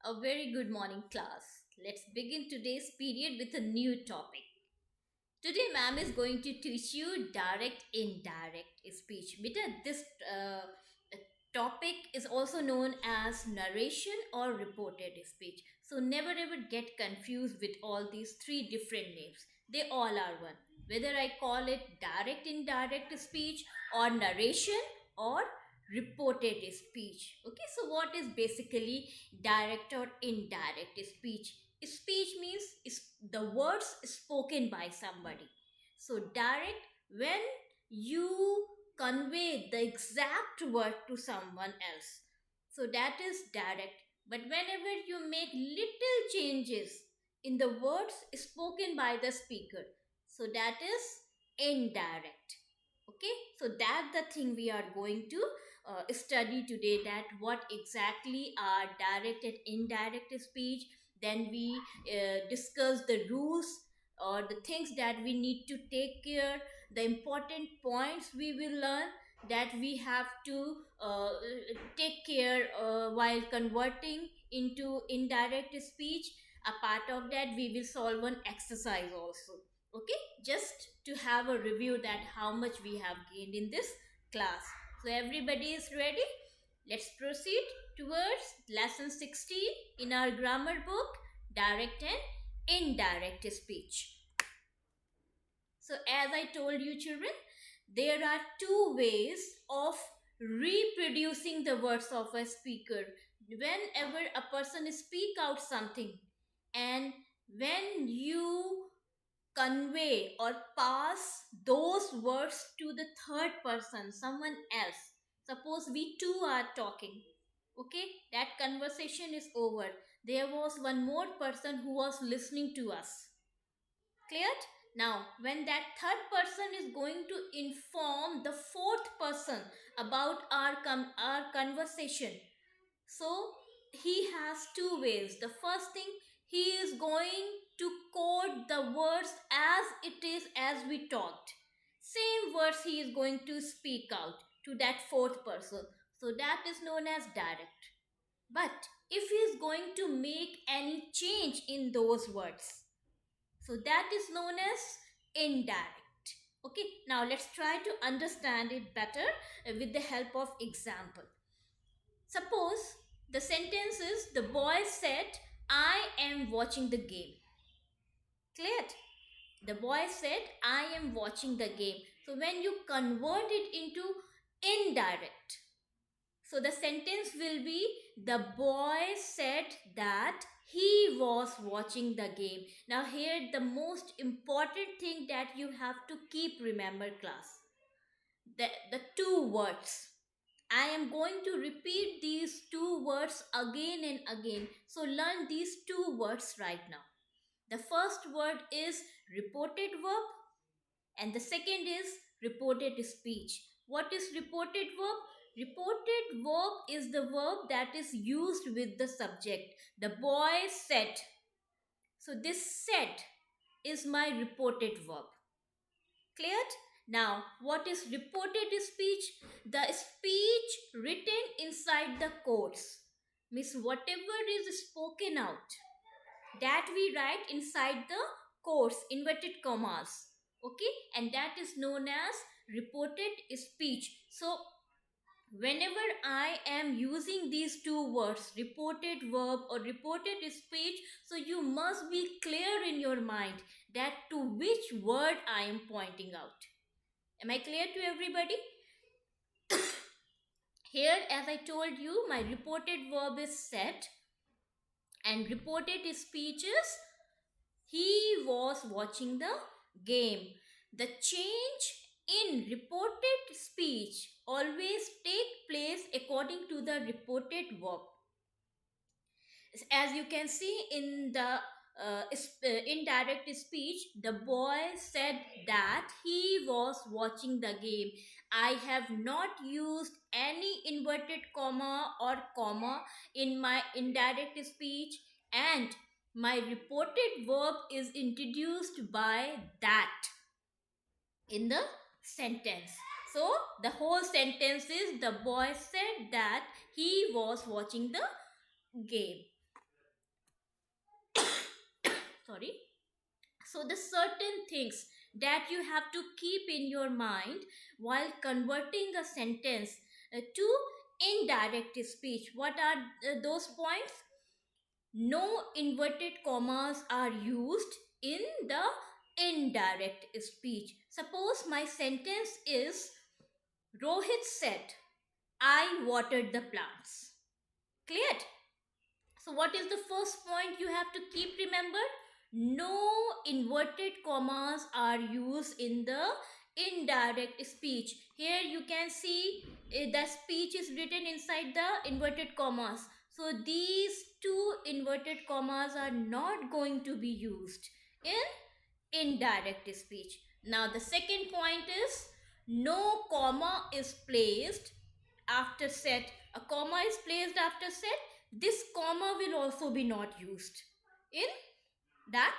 A very good morning, class. Let's begin today's period with a new topic. Today, ma'am is going to teach you direct indirect speech. Beta, this topic is also known as narration or reported speech. So, never ever get confused with all these three different names. They all are one. Whether I call it direct indirect speech or narration or reported speech. Okay, so what is basically direct or indirect speech? Speech means is the words spoken by somebody. So direct, when you convey the exact word to someone else, so that is direct. But whenever you make little changes in the words spoken by the speaker, so that is indirect. Okay, so that's the thing we are going to study today, that what exactly are direct and indirect speech. Then we discuss the rules or the things that we need to take care, the important points we will learn that we have to take care while converting into indirect speech. A part of that, we will solve one exercise also. Okay, just to have a review that how much we have gained in this class. So everybody is ready? Let's proceed towards lesson 16 in our grammar book, direct and indirect speech. So as I told you children, there are two ways of reproducing the words of a speaker. Whenever a person speak out something, and when you convey or pass those words to the third person, someone else. Suppose we two are talking. Okay, that conversation is over. There was one more person who was listening to us. Cleared? Now, when that third person is going to inform the fourth person about our conversation, so he has two ways. The first thing, he is going to quote the words as it is as we talked. Same words he is going to speak out to that fourth person. So that is known as direct. But if he is going to make any change in those words, so that is known as indirect. Okay, now let's try to understand it better with the help of example. Suppose the sentence is, the boy said, I am watching the game. Clear? The boy said, I am watching the game. So when you convert it into indirect, so the sentence will be, the boy said that he was watching the game. Now here the most important thing that you have to keep remember class. The two words. I am going to repeat these two words again and again. So learn these two words right now. The first word is reported verb and the second is reported speech. What is reported verb? Reported verb is the verb that is used with the subject. The boy said. So this said is my reported verb. Cleared? Now, what is reported speech? The speech written inside the quotes. Means whatever is spoken out, that we write inside the quotes, inverted commas. Okay, and that is known as reported speech. So whenever I am using these two words, reported verb or reported speech, so you must be clear in your mind that to which word I am pointing out. Am I clear to everybody? Here, as I told you, my reported verb is said and reported speech is he was watching the game. The change in reported speech always take place according to the reported verb. As you can see in the indirect speech, the boy said that he was watching the game. I have not used any inverted comma or comma in my indirect speech, and my reported verb is introduced by that in the sentence. So the whole sentence is, the boy said that he was watching the game. Sorry. So the certain things that you have to keep in your mind while converting a sentence to indirect speech. What are those points? No inverted commas are used in the indirect speech. Suppose my sentence is Rohit said, I watered the plants. Clear? So, what is the first point you have to keep remember? No inverted commas are used in the indirect speech. Here you can see the speech is written inside the inverted commas. So, these two inverted commas are not going to be used in indirect speech. Now, the second point is no comma is placed after set. A comma is placed after set. This comma will also be not used in that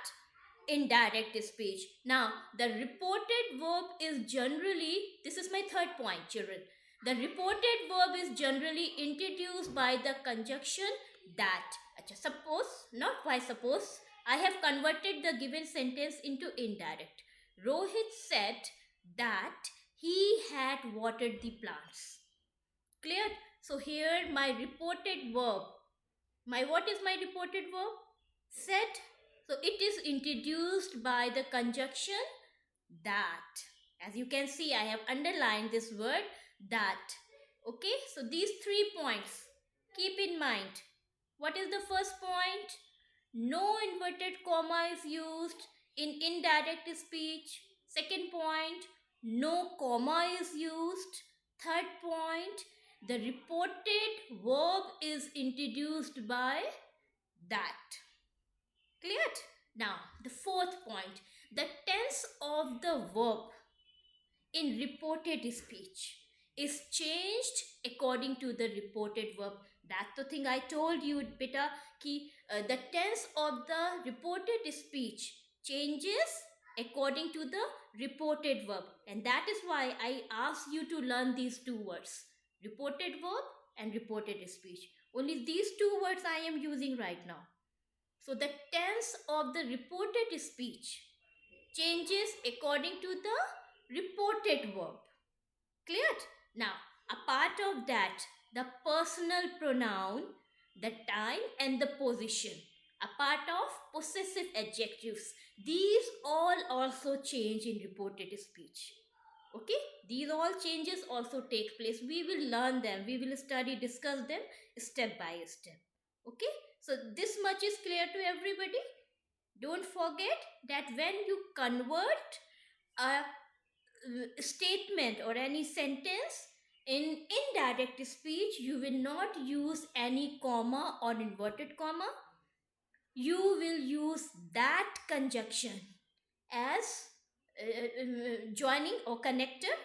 indirect speech. Now, the reported verb is generally, this is my third point, children. The reported verb is generally introduced by the conjunction that. Suppose, not why suppose, I have converted the given sentence into indirect. Rohit said that he had watered the plants. Clear? So here my reported verb. What is my reported verb? Said. So it is introduced by the conjunction that. As you can see, I have underlined this word that. Okay, so these 3 points keep in mind. What is the first point? No inverted comma is used in indirect speech. Second point, no comma is used. Third point, the reported verb is introduced by that. Clear? Now, the fourth point, the tense of the verb in reported speech is changed according to the reported verb. That's the thing I told you, beta, ki the tense of the reported speech changes according to the reported verb, and that is why I asked you to learn these two words, reported verb and reported speech. Only these two words I am using right now. So the tense of the reported speech changes according to the reported verb. Clear? Now, a part of that, the personal pronoun, the time and the position, a part of possessive adjectives, these all also change in reported speech. Okay, these all changes also take place. We will learn them, we will study, discuss them step by step. Okay, so this much is clear to everybody. Don't forget that when you convert a statement or any sentence in indirect speech, you will not use any comma or inverted comma. You will use that conjunction as joining or connector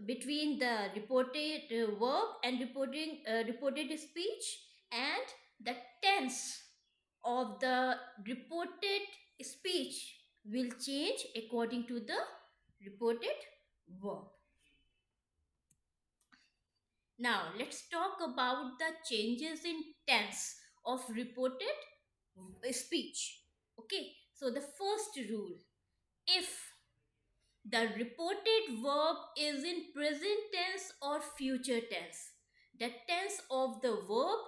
between the reported verb and reported speech, and the tense of the reported speech will change according to the reported verb. Now, let's talk about the changes in tense of reported speech. Okay, so the first rule, if the reported verb is in present tense or future tense, the tense of the verb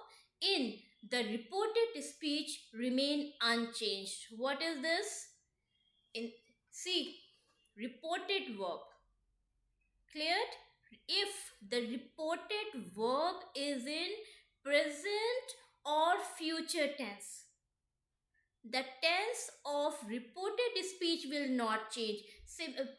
in the reported speech remain unchanged. What is this? In see, reported verb. Cleared? If the reported verb is in present or future tense, the tense of reported speech will not change.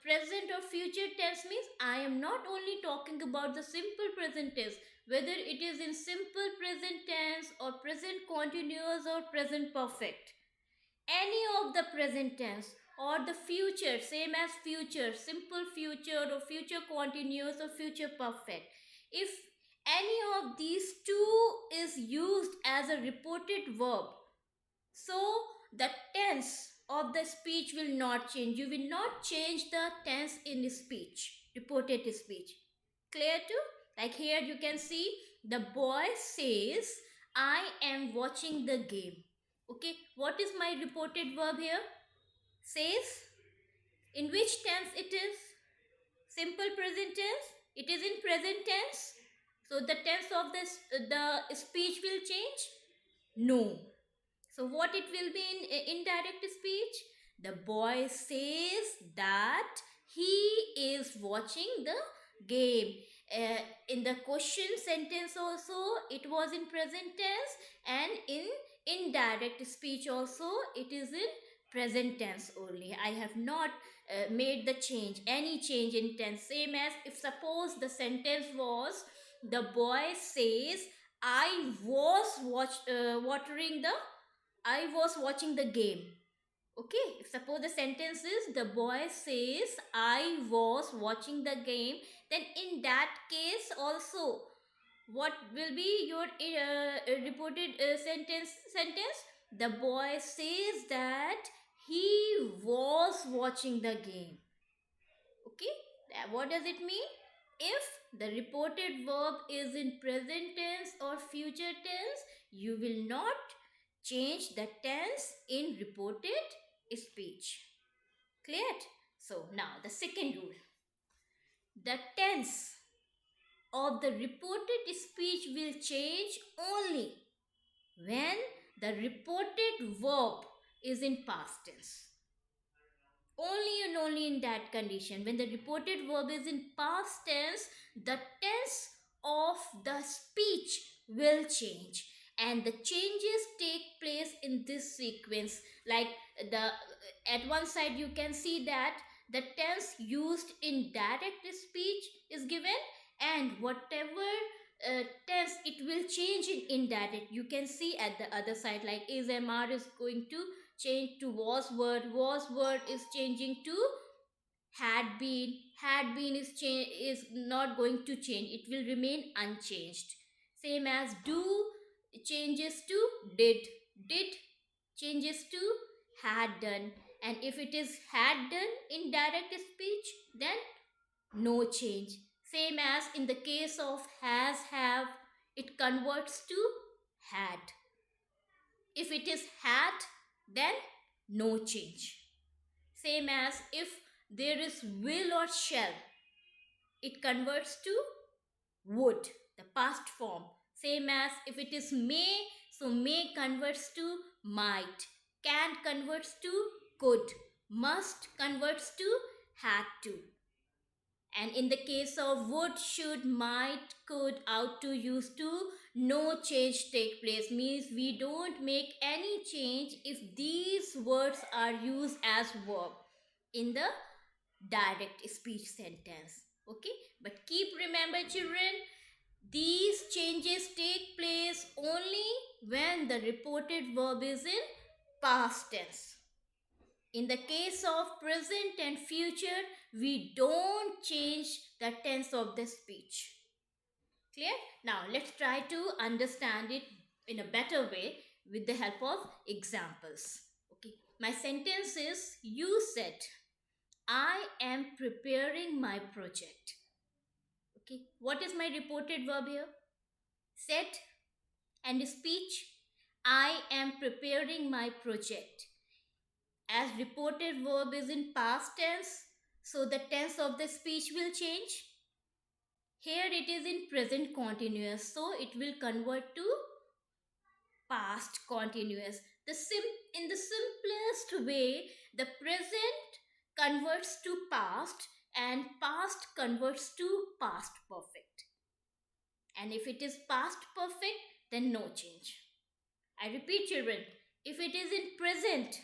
Present or future tense means I am not only talking about the simple present tense, whether it is in simple present tense or present continuous or present perfect. Any of the present tense or the future, same as future, simple future or future continuous or future perfect. If any of these two is used as a reported verb, so the tense of the speech will not change. You will not change the tense in the speech, reported speech. Clear too? Like here you can see the boy says, I am watching the game. Okay, what is my reported verb here? Says. In which tense it is? Simple present tense. It is in present tense. So the tense of this the speech will change? No. So what it will be in indirect speech? The boy says that he is watching the game. In the question sentence also it was in present tense, and in indirect speech also it is in present tense only. I have not made the change, any change in tense. Same as if suppose the sentence was the boy says I was watering the I was watching the game. Okay, if suppose the sentence is the boy says I was watching the game, then in that case also what will be your reported sentence? The boy says that he was watching the game. Okay, what does it mean? If the reported verb is in present tense or future tense, you will not change the tense in reported speech. Clear? So now the second rule: the tense of the reported speech will change only when the reported verb is in past tense. Only and only in that condition, when the reported verb is in past tense, the tense of the speech will change, and the changes take place in this sequence. Like the at one side you can see that the tense used in direct speech is given, and whatever tense it will change in indirect, you can see at the other side, like is mr is going to change to was word is changing to had been is not going to change, it will remain unchanged. Same as do changes to did changes to had done, and if it is had done in direct speech, then no change. Same as in the case of has have, it converts to had. If it is had, then no change. Same as if there is will or shall, it converts to would, the past form. Same as if it is may, so may converts to might, can converts to could, must converts to had to. And in the case of would, should, might, could, ought to, used to, no change take place. Means we don't make any change if these words are used as verb in the direct speech sentence. Okay, but keep remember children, these changes take place only when the reported verb is in past tense. In the case of present and future, we don't change the tense of the speech. Clear? Now let's try to understand it in a better way with the help of examples. Okay. My sentence is, you said, I am preparing my project. Okay. What is my reported verb here? Said. And speech, I am preparing my project. As reported verb is in past tense, so the tense of the speech will change. Here it is in present continuous, so it will convert to past continuous. In the simplest way, the present converts to past and past converts to past perfect. And if it is past perfect, then no change. I repeat children, if it is in present,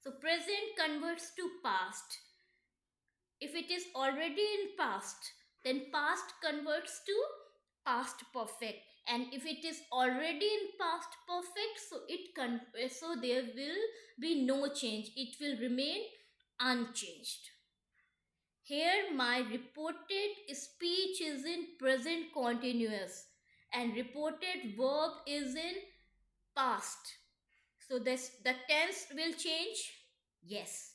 so present converts to past. If it is already in past, then past converts to past perfect. And if it is already in past perfect, so there will be no change. It will remain unchanged. Here my reported speech is in present continuous and reported verb is in past. So the tense will change? Yes.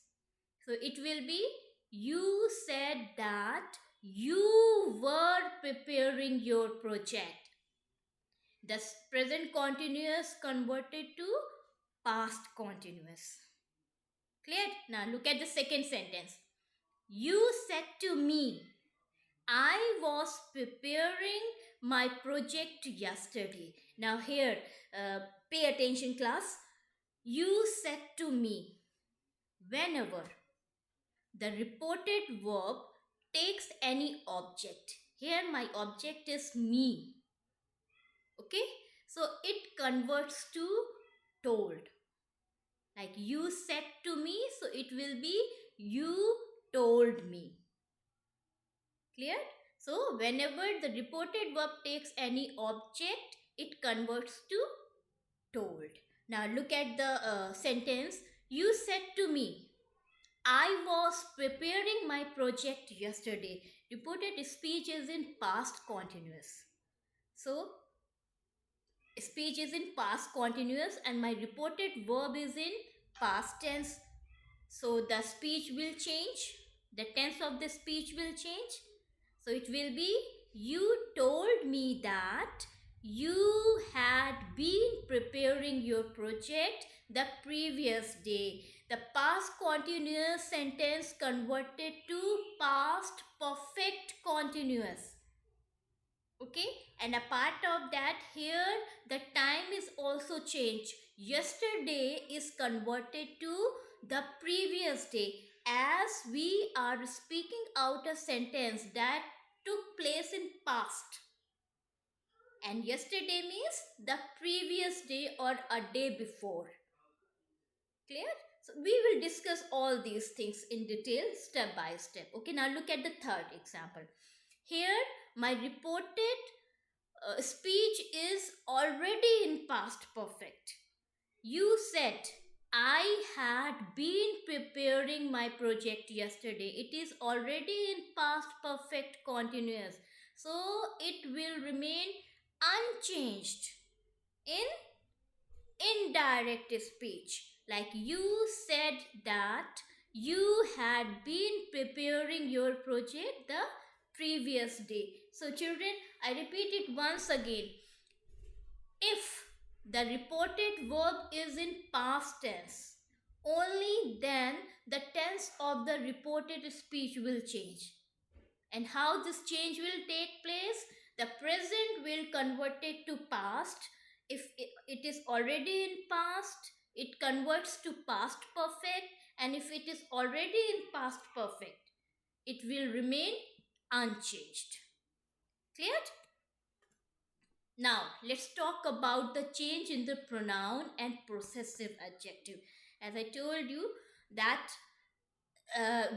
So it will be, you said that you were preparing your project. The present continuous converted to past continuous. Clear? Now look at the second sentence. You said to me, I was preparing my project yesterday. Now, here, pay attention, class. You said to me, whenever the reported verb takes any object. Here, my object is me. Okay? So, it converts to told. Like you said to me, so it will be you told me. Clear? So, whenever the reported verb takes any object, it converts to told. Now, look at the sentence. You said to me, I was preparing my project yesterday. Reported speech is in past continuous. So, speech is in past continuous and my reported verb is in past tense. So, the speech will change. The tense of the speech will change. So it will be, you told me that you had been preparing your project the previous day. The past continuous sentence converted to past perfect continuous. Okay, and a part of that, here the time is also changed. Yesterday is converted to the previous day, as we are speaking out a sentence that took place in past, and yesterday means the previous day or a day before. Clear? So we will discuss all these things in detail step by step. Okay, now look at the third example. Here my reported speech is already in past perfect. You said, I had been preparing my project yesterday. It is already in past perfect continuous. So it will remain unchanged in indirect speech. Like you said that you had been preparing your project the previous day. So, children, I repeat it once again. If the reported verb is in past tense, only then the tense of the reported speech will change. And how this change will take place? The present will convert it to past. If it is already in past, it converts to past perfect. And if it is already in past perfect, it will remain unchanged. Clear? Now, let's talk about the change in the pronoun and possessive adjective. As I told you that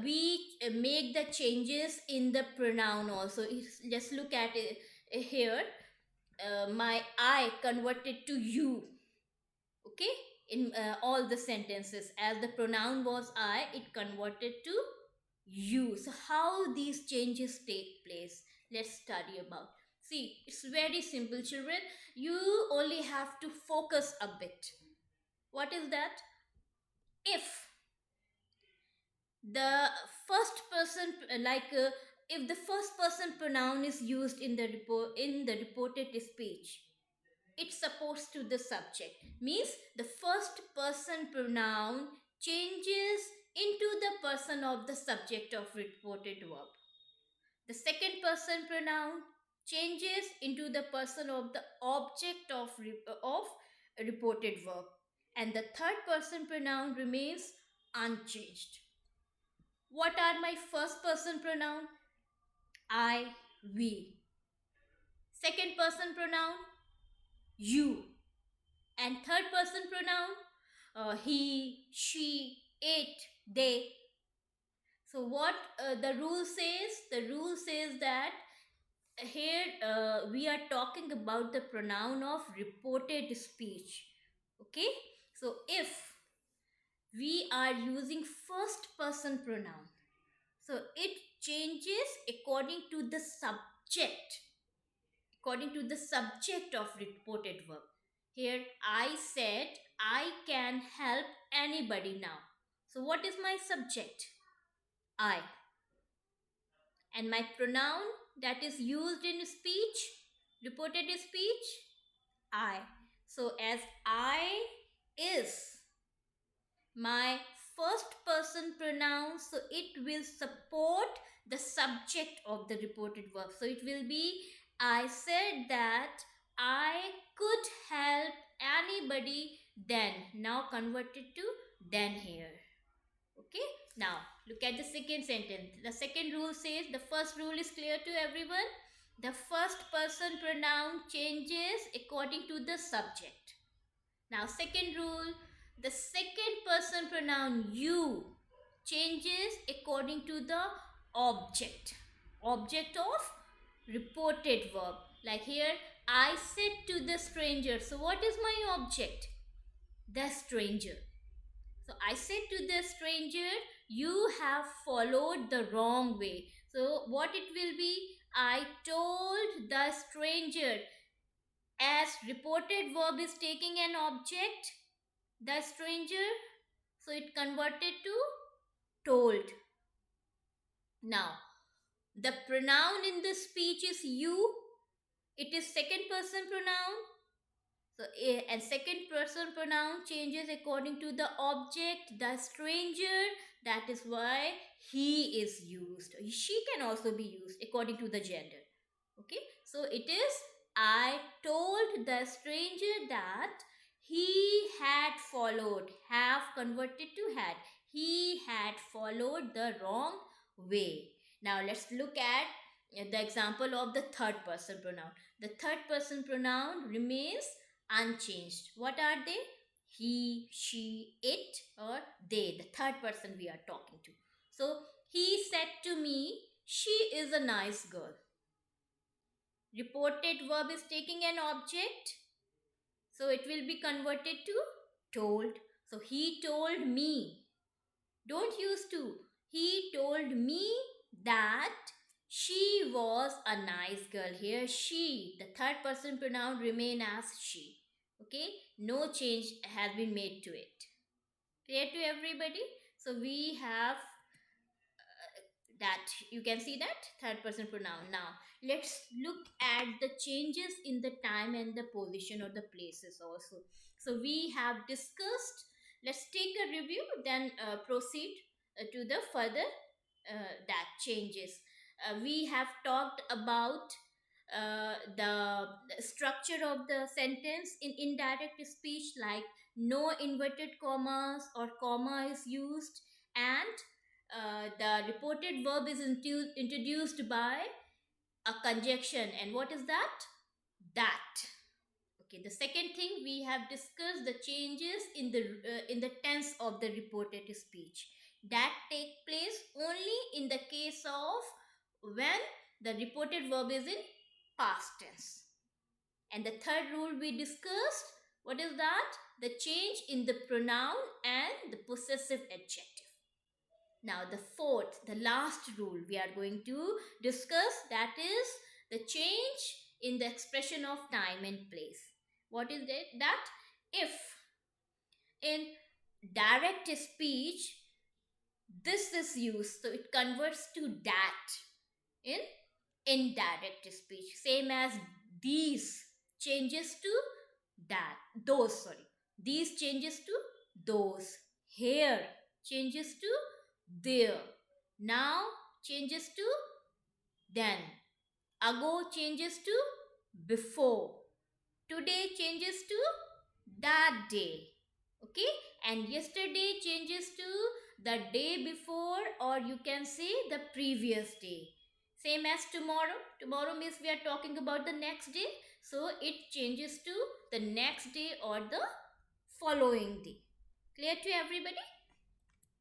we make the changes in the pronoun also. Just look at it here. My I converted to you. Okay? In all the sentences. As the pronoun was I, it converted to you. So, how these changes take place? Let's study about. See, it's very simple, children. You only have to focus a bit. What is that? If the first person, if the first person pronoun is used in the reported speech, it's supposed to the subject. Means the first person pronoun changes into the person of the subject of reported verb. The second person pronoun changes into the person of the object of reported verb. And the third person pronoun remains unchanged. What are my first person pronoun? I, we. Second person pronoun? You. And third person pronoun? He, she, it, they. So what the rule says? The rule says that here we are talking about the pronoun of reported speech. Okay? So if we are using first person pronoun, so it changes according to the subject. According to the subject of reported verb. Here I said I can help anybody now. So what is my subject? I. And my pronoun that is used in speech, reported speech, I. So as I is my first person pronoun, so it will support the subject of the reported verb. So it will be, I said that I could help anybody then. Now converted to then here. Okay, now look at the second sentence. The second rule says, the first rule is clear to everyone. The first person pronoun changes according to the subject. Now, second rule, the second person pronoun you changes according to the object. Object of reported verb. Like here, I said to the stranger. So, what is my object? The stranger. So, I said to the stranger, you have followed the wrong way. So, what it will be? I told the stranger, as reported verb is taking an object, the stranger, so it converted to told. Now, the pronoun in the speech is you. It is second person pronoun. So, and second person pronoun changes according to the object, the stranger. That is why he is used. She can also be used according to the gender. Okay, so it is, I told the stranger that he had followed, have converted to had, he had followed the wrong way. Now let's look at the example of the third person pronoun. The third person pronoun remains unchanged. What are they? He, she, it, or they, the third person we are talking to. So he said to me, she is a nice girl. Reported verb is taking an object, so it will be converted to told. So he told me, don't use to, he told me that she was a nice girl. Here she, the third person pronoun, remain as she. Okay, no change has been made to it. Clear to everybody? So we have that, you can see that third person pronoun. Now let's look at the changes in the time and the position or the places also. So we have discussed, let's take a review, then proceed to the further that changes. We have talked about the structure of the sentence in indirect speech, like no inverted commas or comma is used, and the reported verb is introduced by a conjunction. And what is that? That. Okay, the second thing we have discussed, the changes in the tense of the reported speech that take place only in the case of when the reported verb is in past tense. And the third rule we discussed, what is that? The change in the pronoun and the possessive adjective. Now, the fourth, the last rule we are going to discuss, that is the change in the expression of time and place. What is it? That if in direct speech this is used, so it converts to that. In indirect speech, same as these changes to that, those, sorry, these changes to those, here changes to there, now changes to then, ago changes to before, today changes to that day. Okay, and yesterday changes to the day before, or you can say the previous day. Same as tomorrow. Tomorrow means we are talking about the next day, so it changes to the next day or the following day. Clear to everybody?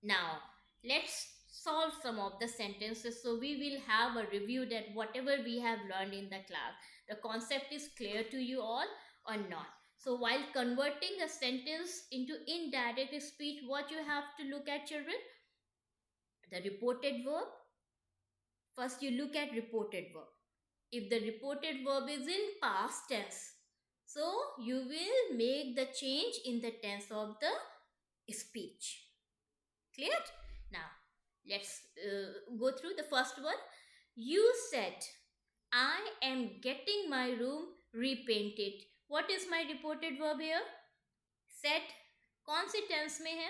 Now let's solve some of the sentences, so we will have a review that whatever we have learned in the class, the concept is clear to you all or not. So while converting a sentence into indirect speech, what you have to look at, children? The reported verb. First you look at reported verb. If the reported verb is in past tense, so you will make the change in the tense of the speech. Clear? Now let's go through the first one. You said, I am getting my room repainted. What is my reported verb here? Said कौन सी tense में है?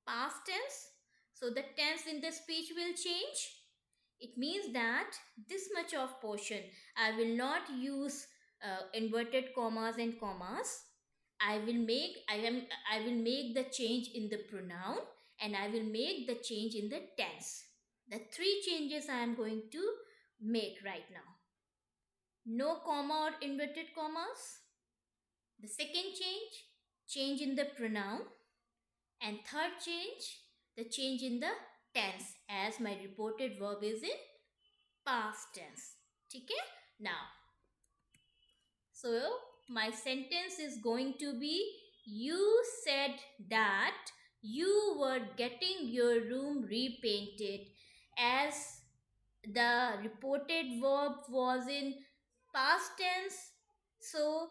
past tense, so the tense in the speech will change. It means that this much of portion I will not use inverted commas and commas. I will make the change in the pronoun, and I will make the change in the tense. The three changes I am going to make right now. No comma or inverted commas. The second change in the pronoun. And third change, the change in the tense, as my reported verb is in past tense. Okay? Now, so my sentence is going to be, you said that you were getting your room repainted, as the reported verb was in past tense, so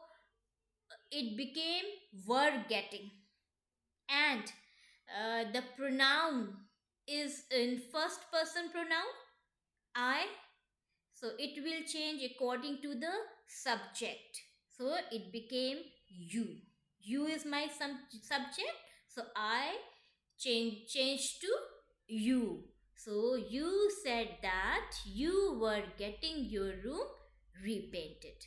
it became were getting. And the pronoun is in first person pronoun, I, so it will change according to the subject, so it became you is my subject, so I changed to you. So you said that you were getting your room repainted.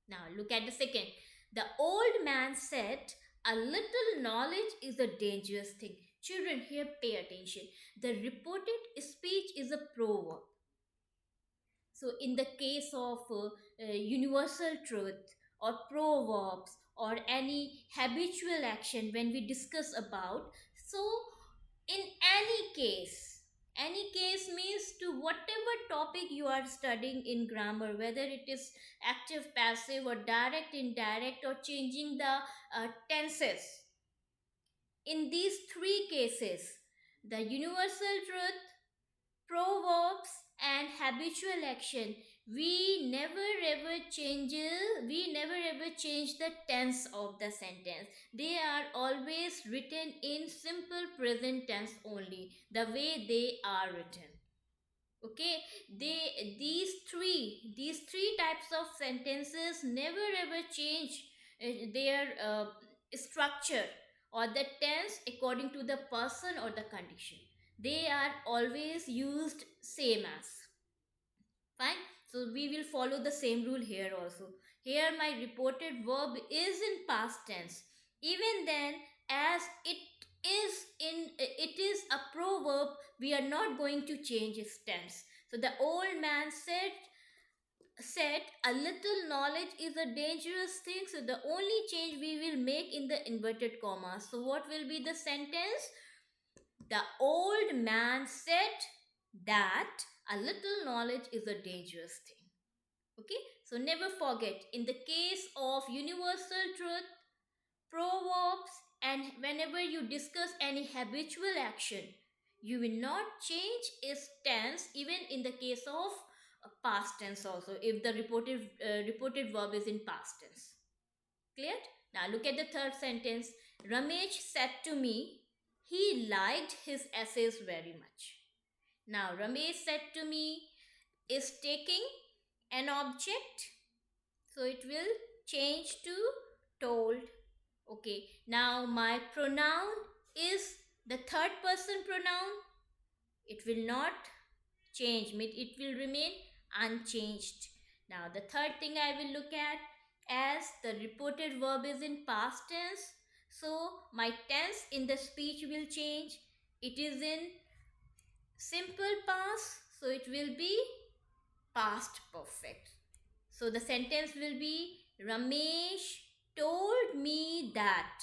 Now look at the second. The old man said, a little knowledge is a dangerous thing. Children, here pay attention. The reported speech is a proverb. So, in the case of universal truth or proverbs or any habitual action, when we discuss about, so in any case means to whatever topic you are studying in grammar, whether it is active, passive, or direct, indirect, or changing the tenses. In these three cases, the universal truth, proverbs, and habitual action, we never ever change the tense of the sentence. They are always written in simple present tense only, the way they are written. Okay, these three types of sentences never ever change their structure or the tense according to the person or the condition. They are always used same as. Fine. So we will follow the same rule here also. Here my reported verb is in past tense. Even then, as it is a proverb, we are not going to change its tense. So the old man said a little knowledge is a dangerous thing. So the only change we will make in the inverted commas. So what will be the sentence? The old man said that a little knowledge is a dangerous thing. Okay, so never forget, in the case of universal truth, proverbs, and whenever you discuss any habitual action, you will not change its tense, even in the case of past tense also, if the reported verb is in past tense. Clear? Now look at the third sentence. Ramesh said to me he liked his essays very much. Now Ramesh said to me is taking an object, so it will change to told. Okay, now my pronoun is the third person pronoun. It will not change, it will remain unchanged. Now the third thing I will look at, as the reported verb is in past tense, so my tense in the speech will change. It is in simple past, so it will be past perfect. So the sentence will be, Ramesh told me that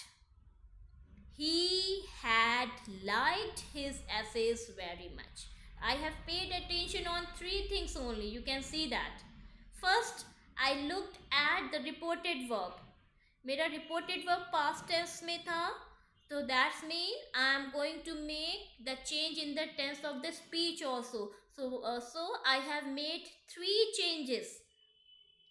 he had liked his essays very much. I have paid attention on three things only. You can see that. First, I looked at the reported verb. मेरा reported verb past tense में था, so that's mean I am going to make the change in the tense of the speech also. So I have made three changes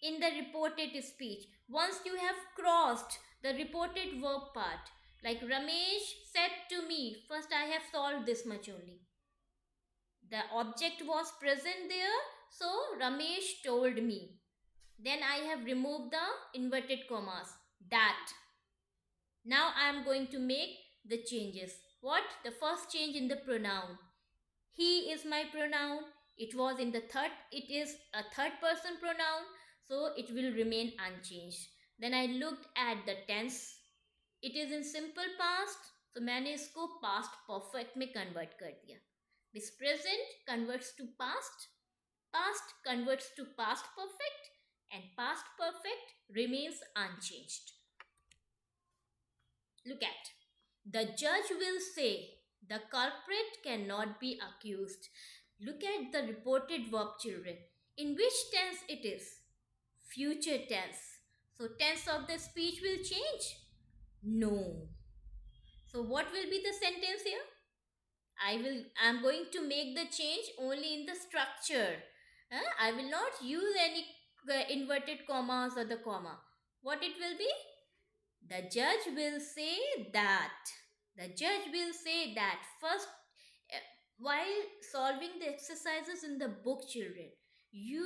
in the reported speech. Once you have crossed the reported verb part, like Ramesh said to me, first I have solved this much only. The object was present there, so Ramesh told me. Then I have removed the inverted commas. That. Now I am going to make the changes. What? The first change in the pronoun. He is my pronoun. It was in the third, it is a third person pronoun, so it will remain unchanged. Then I looked at the tense. It is in simple past, so मैंने इसको past perfect में convert कर दिया. This present converts to past converts to past perfect, and past perfect remains unchanged. Look at. The judge will say the culprit cannot be accused. Look at the reported verb, children. In which tense it is? Future tense. So tense of the speech will change? No. So what will be the sentence here? I'm going to make the change only in the structure. I will not use any inverted commas or the comma. What it will be? The judge will say that. The judge will say that first, while solving the exercises in the book, children, you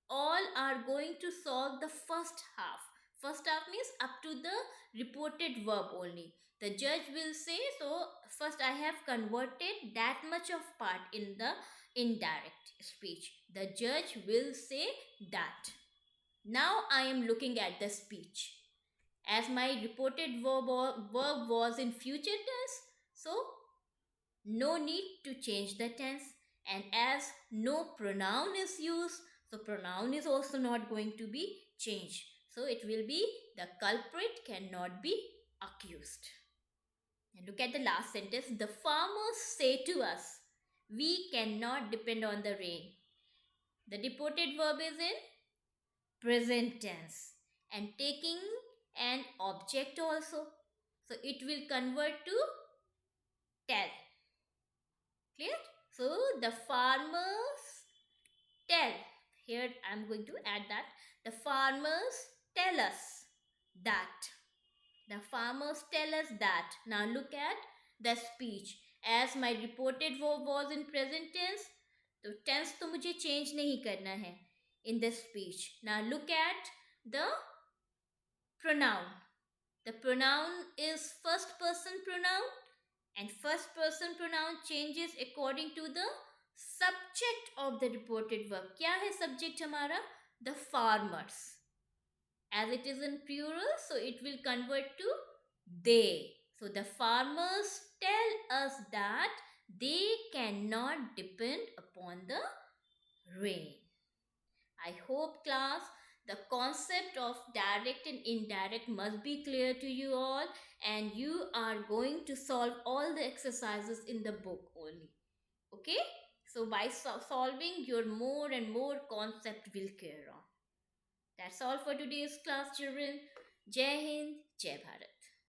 all are going to solve the first half. First half means up to the reported verb only. The judge will say, so first I have converted that much of part in the indirect speech. The judge will say that. Now I am looking at the speech. As my reported verb was in future tense, so no need to change the tense. And as no pronoun is used, so pronoun is also not going to be changed. So it will be the culprit cannot be accused. And look at the last sentence. The farmers say to us, we cannot depend on the rain. The reported verb is in present tense and taking an object also. So it will convert to tell. Clear? So the farmers tell. Here I am going to add that. The farmers tell us that. The farmers tell us that. Now look at the speech. As my reported verb was in present tense, तो tense तो मुझे change नहीं करना है in the speech. Now look at the pronoun. The pronoun is first person pronoun, and first person pronoun changes according to the subject of the reported verb. क्या है subject हमारा? The farmers. As it is in plural, so it will convert to they. So the farmers tell us that they cannot depend upon the rain. I hope, class, the concept of direct and indirect must be clear to you all, and you are going to solve all the exercises in the book only. Okay? So by solving, your more and more concept will clear on. That's all for today's class, children. Jai Hind, Jai Bharat.